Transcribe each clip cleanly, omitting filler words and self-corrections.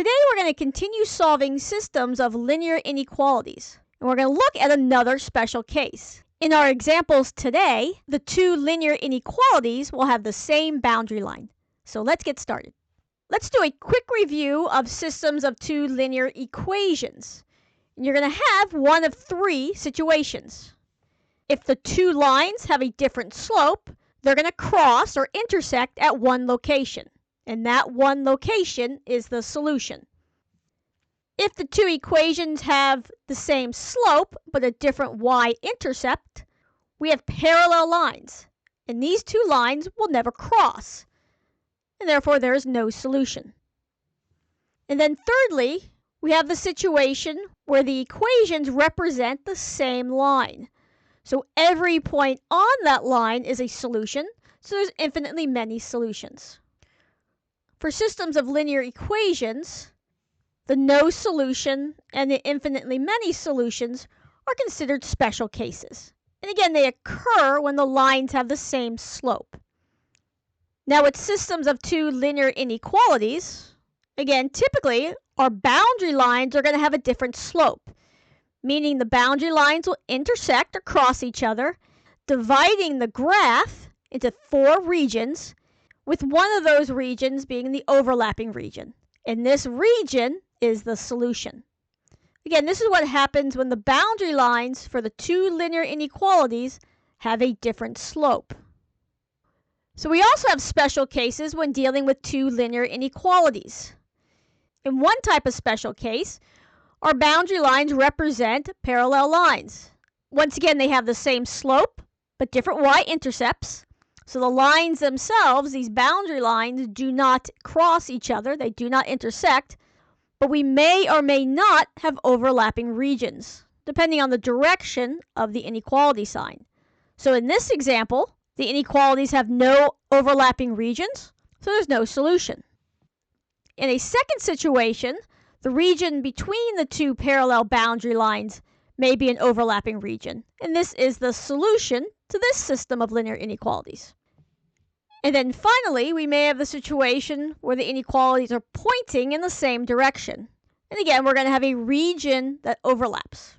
Today we're going to continue solving systems of linear inequalities, and we're going to look at another special case. In our examples today, the two linear inequalities will have the same boundary line. So let's get started. Let's do a quick review of systems of two linear equations. And you're going to have one of three situations. If the two lines have a different slope, they're going to cross or intersect at one location. And that one location is the solution. If the two equations have the same slope but a different y-intercept, we have parallel lines, and these two lines will never cross, and therefore there is no solution. And then thirdly, we have the situation where the equations represent the same line. So every point on that line is a solution, so there's infinitely many solutions. For systems of linear equations, the no solution and the infinitely many solutions are considered special cases. And again, they occur when the lines have the same slope. Now with systems of two linear inequalities, again, typically our boundary lines are going to have a different slope, meaning the boundary lines will intersect or cross each other, dividing the graph into four regions, with one of those regions being the overlapping region. And this region is the solution. Again, this is what happens when the boundary lines for the two linear inequalities have a different slope. So we also have special cases when dealing with two linear inequalities. In one type of special case, our boundary lines represent parallel lines. Once again, they have the same slope, but different y-intercepts. So the lines themselves, these boundary lines, do not cross each other. They do not intersect. But we may or may not have overlapping regions, depending on the direction of the inequality sign. So in this example, the inequalities have no overlapping regions, so there's no solution. In a second situation, the region between the two parallel boundary lines may be an overlapping region, and this is the solution to this system of linear inequalities. And then finally, we may have the situation where the inequalities are pointing in the same direction. And again, we're going to have a region that overlaps.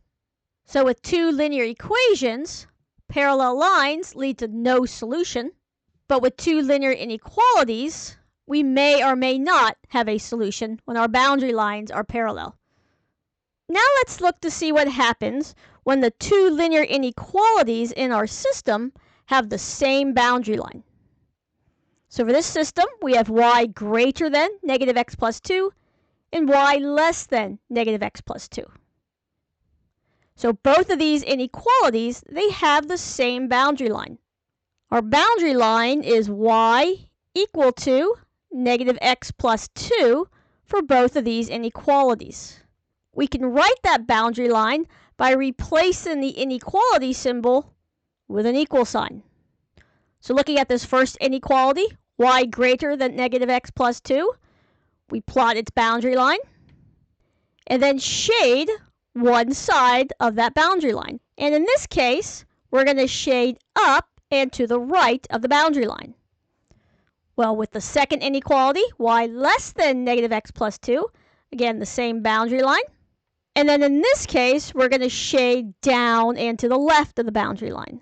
So with two linear equations, parallel lines lead to no solution. But with two linear inequalities, we may or may not have a solution when our boundary lines are parallel. Now let's look to see what happens when the two linear inequalities in our system have the same boundary line. So for this system, we have y greater than negative x plus 2 and y less than negative x plus 2. So both of these inequalities, they have the same boundary line. Our boundary line is y equal to negative x plus 2 for both of these inequalities. We can write that boundary line by replacing the inequality symbol with an equal sign. So looking at this first inequality, y greater than negative x plus 2, we plot its boundary line, and then shade one side of that boundary line. And in this case, we're going to shade up and to the right of the boundary line. Well, with the second inequality, y less than negative x plus 2, again, the same boundary line. And then in this case, we're going to shade down and to the left of the boundary line.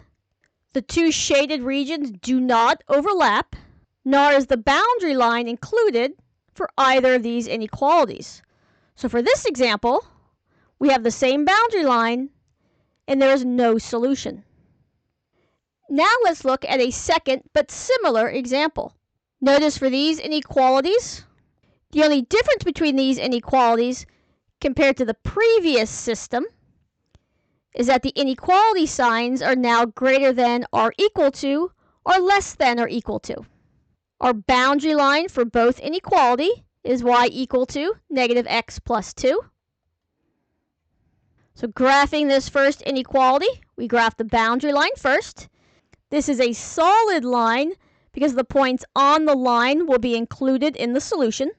The two shaded regions do not overlap, nor is the boundary line included for either of these inequalities. So for this example, we have the same boundary line, and there is no solution. Now let's look at a second but similar example. Notice for these inequalities, the only difference between these inequalities compared to the previous system is that the inequality signs are now greater than or equal to or less than or equal to. Our boundary line for both inequality is y equal to negative x plus 2. So graphing this first inequality, we graph the boundary line first. This is a solid line because the points on the line will be included in the solution.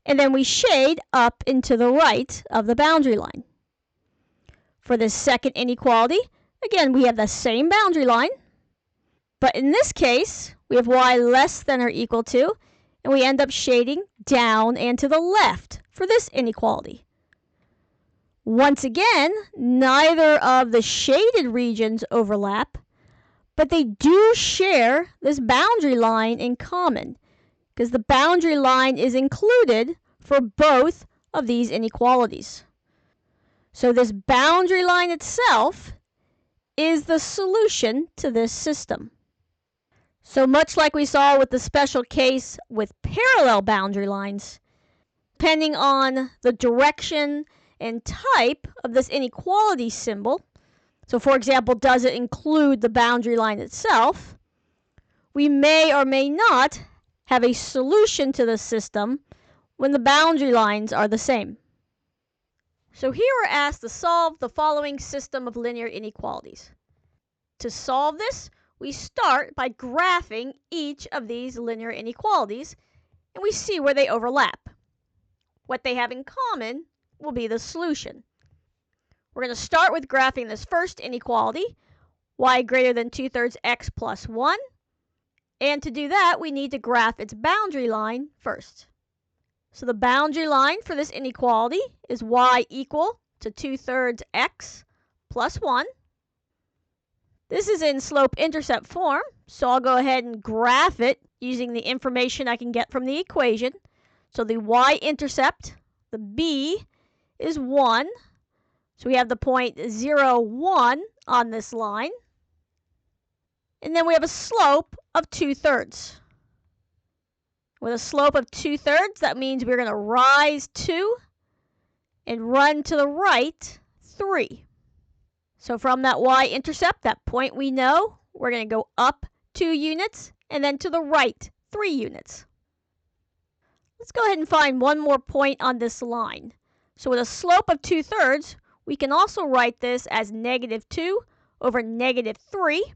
And then we shade up and to the right of the boundary line. For the second inequality, again, we have the same boundary line, but in this case, we have y less than or equal to, and we end up shading down and to the left for this inequality. Once again, neither of the shaded regions overlap, but they do share this boundary line in common, because the boundary line is included for both of these inequalities. So this boundary line itself is the solution to this system. So much like we saw with the special case with parallel boundary lines, depending on the direction and type of this inequality symbol, so for example, does it include the boundary line itself, we may or may not have a solution to the system when the boundary lines are the same. So here we're asked to solve the following system of linear inequalities. To solve this, we start by graphing each of these linear inequalities, and we see where they overlap. What they have in common will be the solution. We're going to start with graphing this first inequality, y greater than 2/3 x plus 1. And to do that, we need to graph its boundary line first. So the boundary line for this inequality is y equal to 2/3 x plus 1. This is in slope-intercept form, so I'll go ahead and graph it using the information I can get from the equation. So the y-intercept, the b, is 1. So we have the point 0, 1 on this line. And then we have a slope of 2/3. With a slope of 2/3, that means we're going to rise 2 and run to the right 3. So from that y-intercept, that point we know, we're going to go up 2 units and then to the right 3 units. Let's go ahead and find one more point on this line. So with a slope of 2/3, we can also write this as -2 over -3.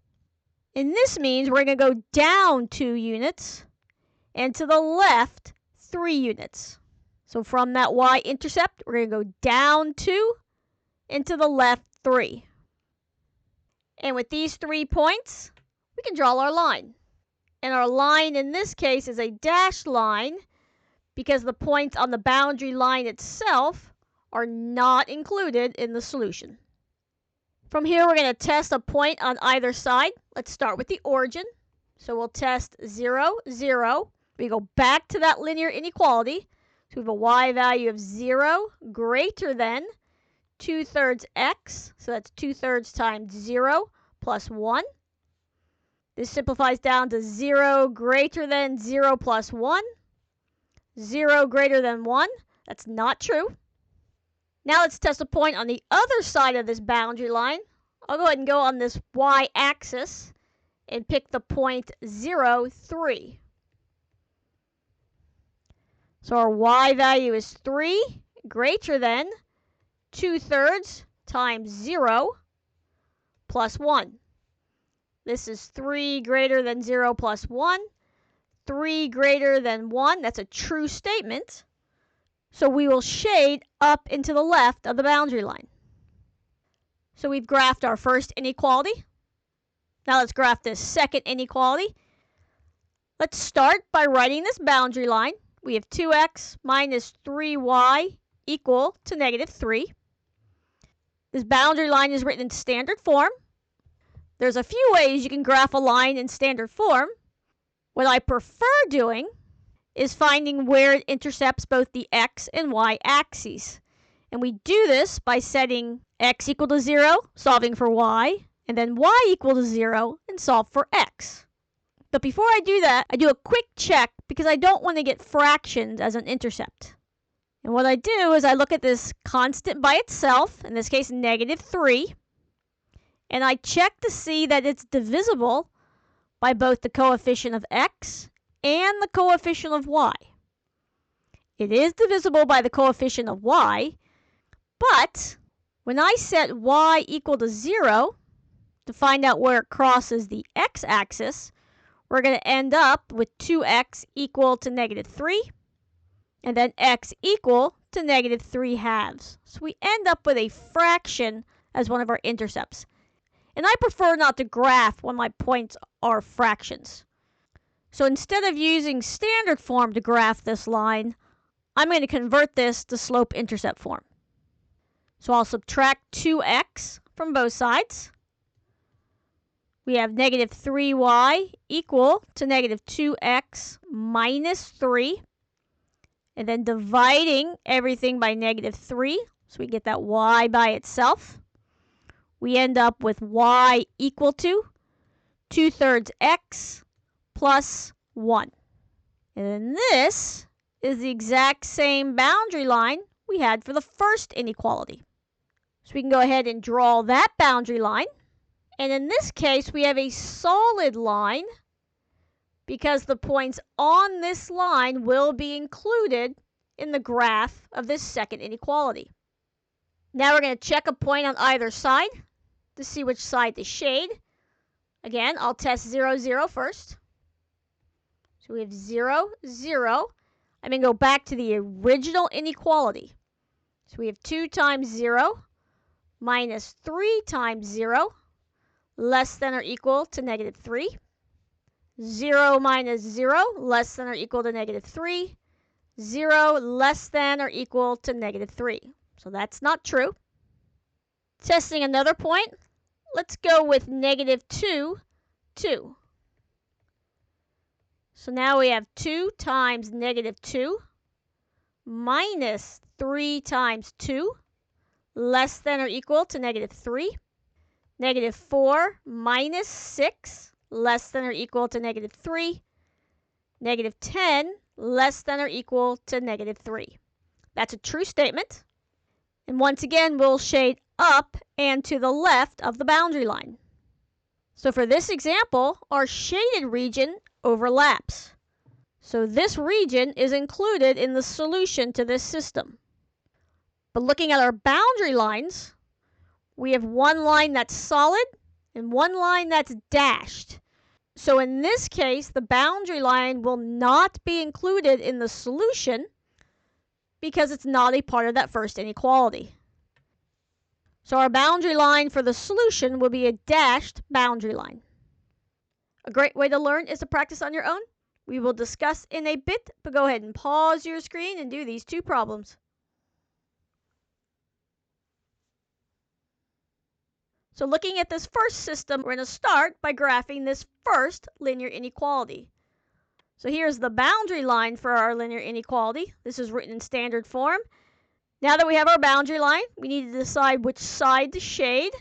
And this means we're going to go down 2 units and to the left 3 units. So from that y-intercept, we're going to go down 2 and to the left 3. And with these 3 points, we can draw our line. And our line in this case is a dashed line because the points on the boundary line itself are not included in the solution. From here, we're going to test a point on either side. Let's start with the origin. So we'll test 0, 0. We go back to that linear inequality. So we have a y value of 0 greater than 2/3 x. So that's 2/3 times 0 plus 1. This simplifies down to 0 greater than 0 plus 1. 0 greater than 1. That's not true. Now let's test a point on the other side of this boundary line. I'll go ahead and go on this y-axis and pick the point 0, 3. So our y value is 3 greater than 2/3 times 0 plus 1. This is 3 greater than 0 plus 1. 3 greater than 1. That's a true statement. So we will shade up and to the left of the boundary line. So we've graphed our first inequality. Now let's graph this second inequality. Let's start by writing this boundary line. We have 2x minus 3y equal to -3. This boundary line is written in standard form. There's a few ways you can graph a line in standard form. What I prefer doing is finding where it intercepts both the x and y axes. And we do this by setting x equal to 0, solving for y, and then y equal to 0 and solve for x. But before I do that, I do a quick check because I don't want to get fractions as an intercept. And what I do is I look at this constant by itself, in this case -3, and I check to see that it's divisible by both the coefficient of x and the coefficient of y. It is divisible by the coefficient of y, but when I set y equal to 0 to find out where it crosses the x-axis, we're going to end up with 2x equal to -3, and then x equal to -3/2. So we end up with a fraction as one of our intercepts. And I prefer not to graph when my points are fractions. So instead of using standard form to graph this line, I'm going to convert this to slope-intercept form. So I'll subtract 2x from both sides. We have negative 3y equal to negative 2x minus 3. And then dividing everything by negative 3, so we get that y by itself. We end up with y equal to 2/3 x plus 1. And then this is the exact same boundary line we had for the first inequality. So we can go ahead and draw that boundary line. And in this case, we have a solid line because the points on this line will be included in the graph of this second inequality. Now we're going to check a point on either side to see which side to shade. Again, I'll test 0, 0 first. So we have 0, 0. I'm going to go back to the original inequality. So we have 2 times 0 minus 3 times 0 less than or equal to negative 3. 0 minus 0 less than or equal to negative 3. 0 less than or equal to negative 3. So that's not true. Testing another point, let's go with negative 2, 2. So now we have 2 times negative 2 minus 3 times 2 less than or equal to negative 3. Negative 4 minus 6 less than or equal to negative 3. Negative 10 less than or equal to negative 3. That's a true statement. And once again, we'll shade up and to the left of the boundary line. So for this example, our shaded region overlaps. So this region is included in the solution to this system. But looking at our boundary lines, we have one line that's solid and one line that's dashed. So in this case, the boundary line will not be included in the solution because it's not a part of that first inequality. So our boundary line for the solution will be a dashed boundary line. A great way to learn is to practice on your own. We will discuss in a bit, but go ahead and pause your screen and do these two problems. So looking at this first system, we're going to start by graphing this first linear inequality. So here's the boundary line for our linear inequality. This is written in standard form. Now that we have our boundary line, we need to decide which side to shade.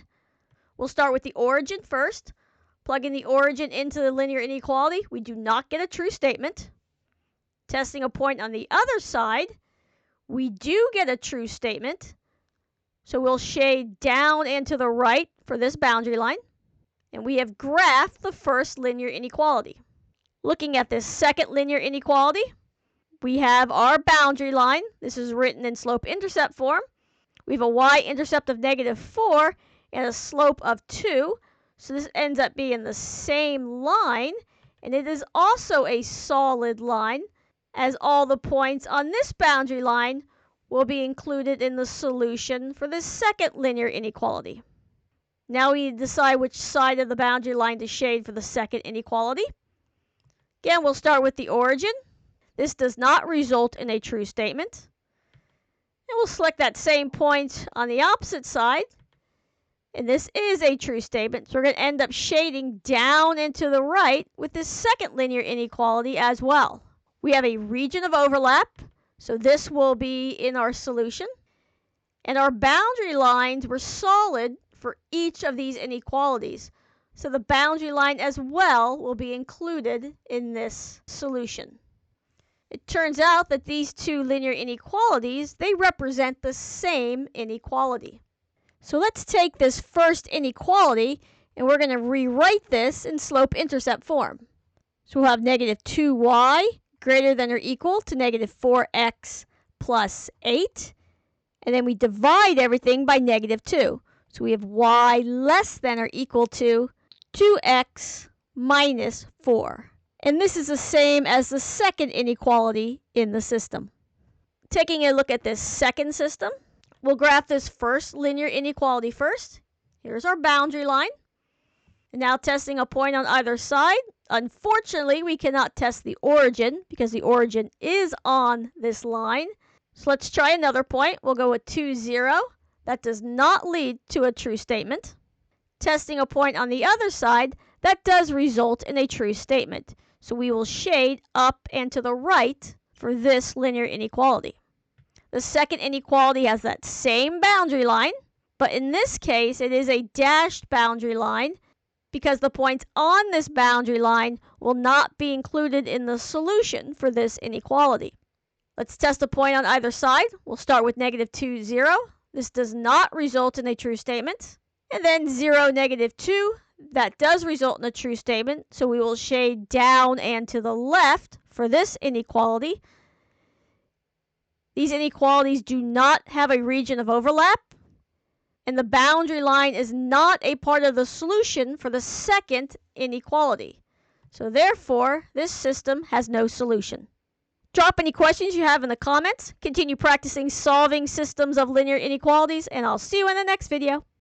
We'll start with the origin first. Plugging the origin into the linear inequality, we do not get a true statement. Testing a point on the other side, we do get a true statement. So we'll shade down and to the right for this boundary line. And we have graphed the first linear inequality. Looking at this second linear inequality, we have our boundary line. This is written in slope-intercept form. We have a y-intercept of negative 4 and a slope of 2. So this ends up being the same line. And it is also a solid line, as all the points on this boundary line will be included in the solution for this second linear inequality. Now we decide which side of the boundary line to shade for the second inequality. Again, we'll start with the origin. This does not result in a true statement. And we'll select that same point on the opposite side. And this is a true statement, so we're going to end up shading down and to the right with this second linear inequality as well. We have a region of overlap, so this will be in our solution. And our boundary lines were solid for each of these inequalities. So the boundary line as well will be included in this solution. It turns out that these two linear inequalities, they represent the same inequality. So let's take this first inequality and we're going to rewrite this in slope-intercept form. So we'll have negative 2y greater than or equal to negative 4x plus 8. And then we divide everything by negative 2. So we have y less than or equal to 2x minus 4. And this is the same as the second inequality in the system. Taking a look at this second system, we'll graph this first linear inequality first. Here's our boundary line. And now testing a point on either side. Unfortunately, we cannot test the origin because the origin is on this line. So let's try another point. We'll go with 2, 0. That does not lead to a true statement. Testing a point on the other side, that does result in a true statement. So we will shade up and to the right for this linear inequality. The second inequality has that same boundary line, but in this case it is a dashed boundary line because the points on this boundary line will not be included in the solution for this inequality. Let's test a point on either side. We'll start with negative 2, 0. This does not result in a true statement. And then 0, negative 2. That does result in a true statement. So we will shade down and to the left for this inequality. These inequalities do not have a region of overlap. And the boundary line is not a part of the solution for the second inequality. So therefore, this system has no solution. Drop any questions you have in the comments. Continue practicing solving systems of linear inequalities, and I'll see you in the next video.